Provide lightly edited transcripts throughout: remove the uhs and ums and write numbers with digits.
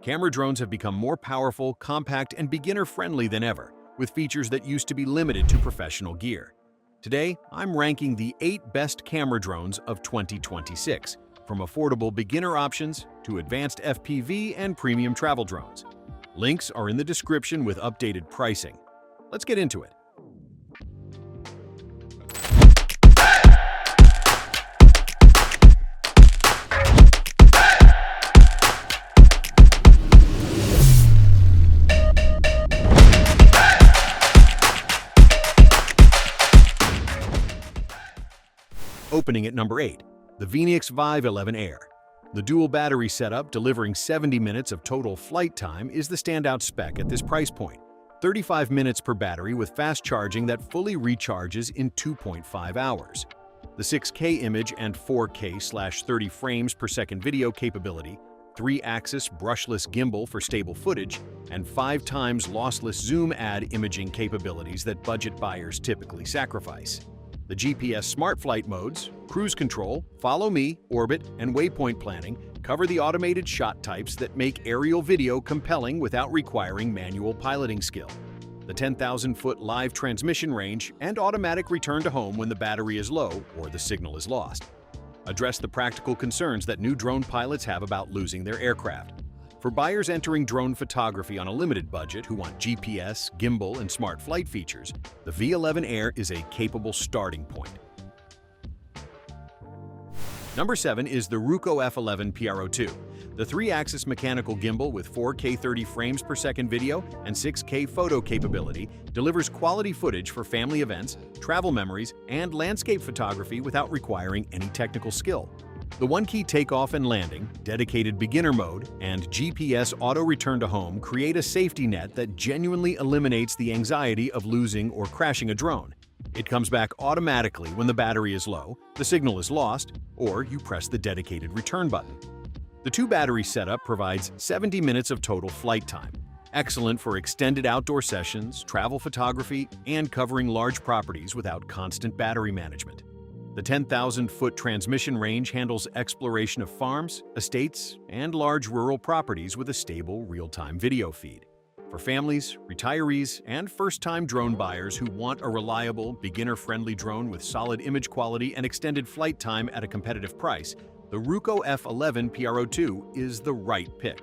Camera drones have become more powerful, compact, and beginner-friendly than ever, with features that used to be limited to professional gear. Today, I'm ranking the 8 best camera drones of 2026, from affordable beginner options to advanced FPV and premium travel drones. Links are in the description with updated pricing. Let's get into it. Opening at number 8, the Potensic Vive 11 Air. The dual battery setup, delivering 70 minutes of total flight time, is the standout spec at this price point. 35 minutes per battery with fast charging that fully recharges in 2.5 hours. The 6K image and 4K/30 frames per second video capability, 3-axis brushless gimbal for stable footage, and 5 times lossless zoom add imaging capabilities that budget buyers typically sacrifice. The GPS smart flight modes, cruise control, follow me, orbit, and waypoint planning cover the automated shot types that make aerial video compelling without requiring manual piloting skill. The 10,000-foot live transmission range and automatic return to home when the battery is low or the signal is lost address the practical concerns that new drone pilots have about losing their aircraft. For buyers entering drone photography on a limited budget who want GPS, gimbal, and smart flight features, the V11 Air is a capable starting point. Number 7 is the Ruco F11 PRO2. The 3-axis mechanical gimbal with 4K 30 frames per second video and 6K photo capability delivers quality footage for family events, travel memories, and landscape photography without requiring any technical skill. The one-key takeoff and landing, dedicated beginner mode, and GPS auto return to home create a safety net that genuinely eliminates the anxiety of losing or crashing a drone. It comes back automatically when the battery is low, the signal is lost, or you press the dedicated return button. The 2-battery setup provides 70 minutes of total flight time, excellent for extended outdoor sessions, travel photography, and covering large properties without constant battery management. The 10,000-foot transmission range handles exploration of farms, estates, and large rural properties with a stable, real-time video feed. For families, retirees, and first-time drone buyers who want a reliable, beginner-friendly drone with solid image quality and extended flight time at a competitive price, the Ruco F11 PRO2 is the right pick.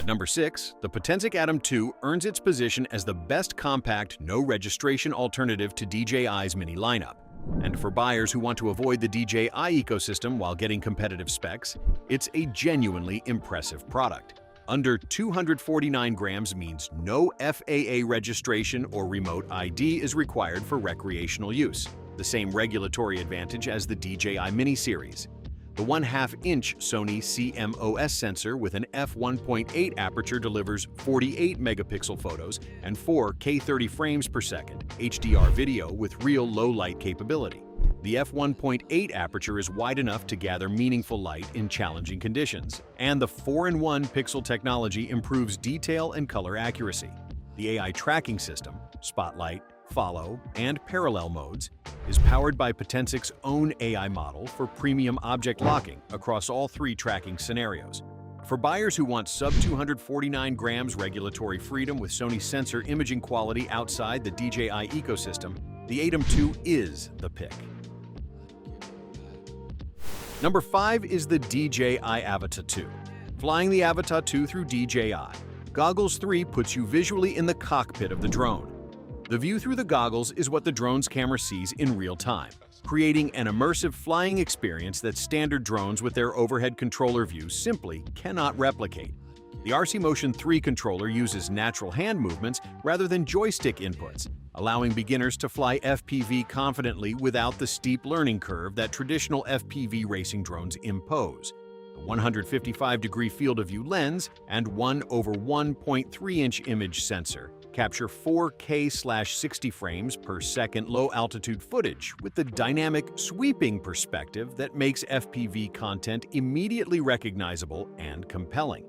At number 6, the Potensic Atom 2 earns its position as the best compact, no-registration alternative to DJI's mini lineup. And for buyers who want to avoid the DJI ecosystem while getting competitive specs, it's a genuinely impressive product. Under 249 grams means no FAA registration or remote ID is required for recreational use, the same regulatory advantage as the DJI Mini series. The 1/2-inch Sony CMOS sensor with an f1.8 aperture delivers 48 megapixel photos and 4K 30 frames per second HDR video with real low-light capability. The f1.8 aperture is wide enough to gather meaningful light in challenging conditions, and the 4-in-1 pixel technology improves detail and color accuracy. The AI tracking system, Spotlight, Follow, and Parallel modes, is powered by Potensic's own AI model for premium object locking across all 3 tracking scenarios. For buyers who want sub-249 grams regulatory freedom with Sony sensor imaging quality outside the DJI ecosystem, the Atom 2 is the pick. Number 5 is the DJI Avata 2. Flying the Avata 2 through DJI, Goggles 3 puts you visually in the cockpit of the drone. The view through the goggles is what the drone's camera sees in real time, creating an immersive flying experience that standard drones with their overhead controller view simply cannot replicate. The RC Motion 3 controller uses natural hand movements rather than joystick inputs, allowing beginners to fly FPV confidently without the steep learning curve that traditional FPV racing drones impose. The 155-degree field of view lens and 1/1.3-inch image sensor capture 4K/60 frames per second low-altitude footage with the dynamic, sweeping perspective that makes FPV content immediately recognizable and compelling.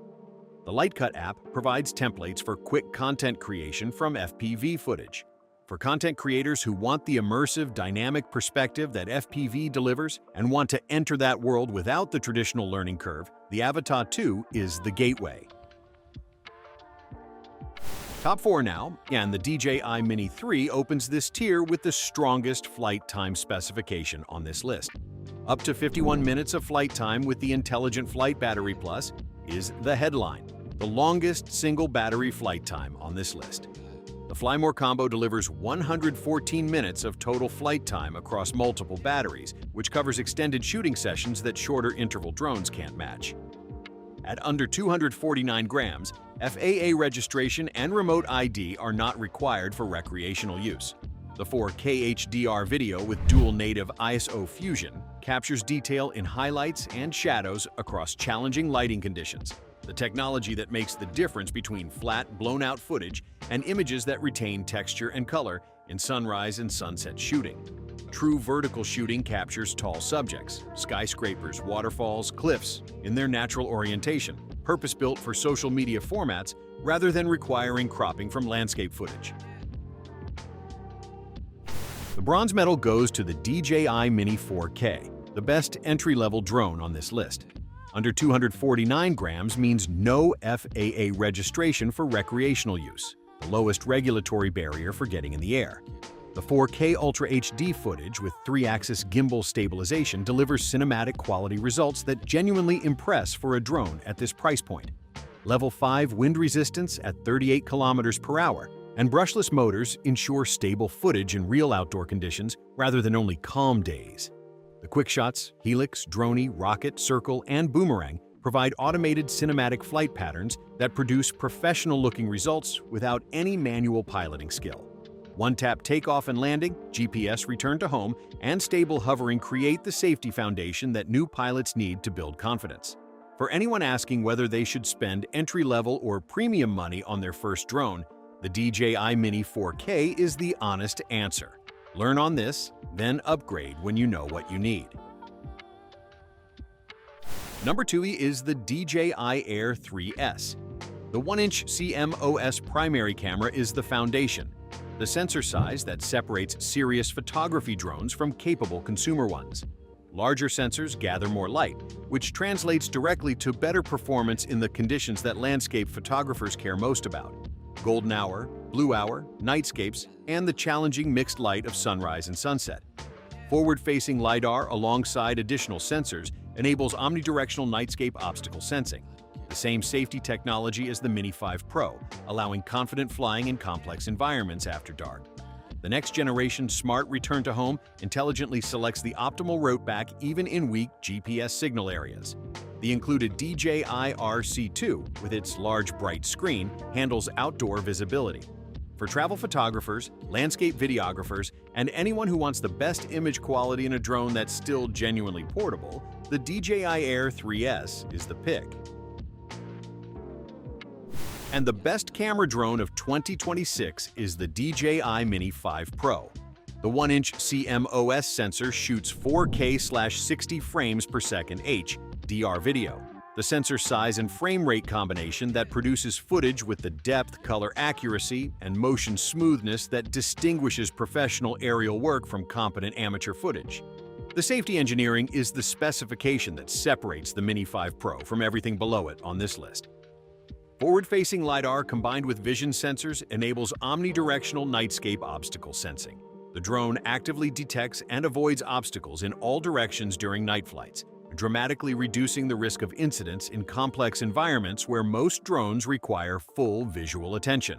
The Lightcut app provides templates for quick content creation from FPV footage. For content creators who want the immersive, dynamic perspective that FPV delivers and want to enter that world without the traditional learning curve, the Avatar 2 is the gateway. Top 4 now, and the DJI Mini 3 opens this tier with the strongest flight time specification on this list. Up to 51 minutes of flight time with the Intelligent Flight Battery Plus is the headline, the longest single battery flight time on this list. The Fly More combo delivers 114 minutes of total flight time across multiple batteries, which covers extended shooting sessions that shorter interval drones can't match. At under 249 grams, FAA registration and remote ID are not required for recreational use. The 4K HDR video with dual native ISO fusion captures detail in highlights and shadows across challenging lighting conditions, the technology that makes the difference between flat, blown-out footage and images that retain texture and color in sunrise and sunset shooting. True vertical shooting captures tall subjects, skyscrapers, waterfalls, cliffs in their natural orientation, purpose-built for social media formats rather than requiring cropping from landscape footage. The bronze medal goes to the DJI Mini 4K, the best entry-level drone on this list. Under 249 grams means no FAA registration for recreational use, the lowest regulatory barrier for getting in the air. The 4K Ultra HD footage with 3-axis gimbal stabilization delivers cinematic quality results that genuinely impress for a drone at this price point. Level 5 wind resistance at 38 kilometers per hour and brushless motors ensure stable footage in real outdoor conditions rather than only calm days. The quick shots, helix, droney, rocket, circle, and boomerang provide automated cinematic flight patterns that produce professional-looking results without any manual piloting skill. One-tap takeoff and landing, GPS return to home, and stable hovering create the safety foundation that new pilots need to build confidence. For anyone asking whether they should spend entry-level or premium money on their first drone, the DJI Mini 4K is the honest answer. Learn on this, then upgrade when you know what you need. Number 2 is the DJI Air 3S. The 1-inch CMOS primary camera is the foundation, the sensor size that separates serious photography drones from capable consumer ones. Larger sensors gather more light, which translates directly to better performance in the conditions that landscape photographers care most about: golden hour, blue hour, nightscapes, and the challenging mixed light of sunrise and sunset. Forward-facing LiDAR alongside additional sensors enables omnidirectional nightscape obstacle sensing, the same safety technology as the Mini 5 Pro, allowing confident flying in complex environments after dark. The next-generation smart return to home intelligently selects the optimal route back even in weak GPS signal areas. The included DJI RC2, with its large bright screen, handles outdoor visibility. For travel photographers, landscape videographers, and anyone who wants the best image quality in a drone that's still genuinely portable, the DJI Air 3S is the pick. And the best camera drone of 2026 is the DJI Mini 5 Pro. The 1-inch CMOS sensor shoots 4K/60 frames per second HDR video, the sensor size and frame rate combination that produces footage with the depth, color accuracy, and motion smoothness that distinguishes professional aerial work from competent amateur footage. The safety engineering is the specification that separates the Mini 5 Pro from everything below it on this list. Forward-facing LiDAR combined with vision sensors enables omnidirectional nightscape obstacle sensing. The drone actively detects and avoids obstacles in all directions during night flights, dramatically reducing the risk of incidents in complex environments where most drones require full visual attention.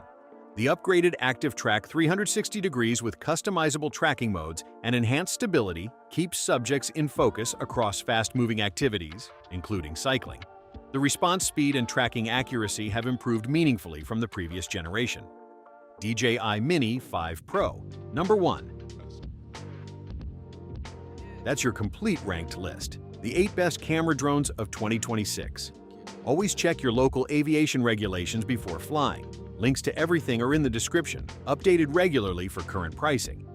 The upgraded Active Track 360 degrees with customizable tracking modes and enhanced stability keeps subjects in focus across fast-moving activities, including cycling. The response speed and tracking accuracy have improved meaningfully from the previous generation. DJI Mini 5 Pro, number 1. That's your complete ranked list. The 8 best camera drones of 2026. Always check your local aviation regulations before flying. Links to everything are in the description, updated regularly for current pricing.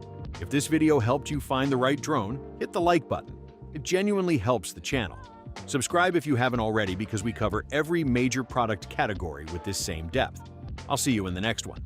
If this video helped you find the right drone, hit the like button. It genuinely helps the channel. Subscribe if you haven't already because we cover every major product category with this same depth. I'll see you in the next one.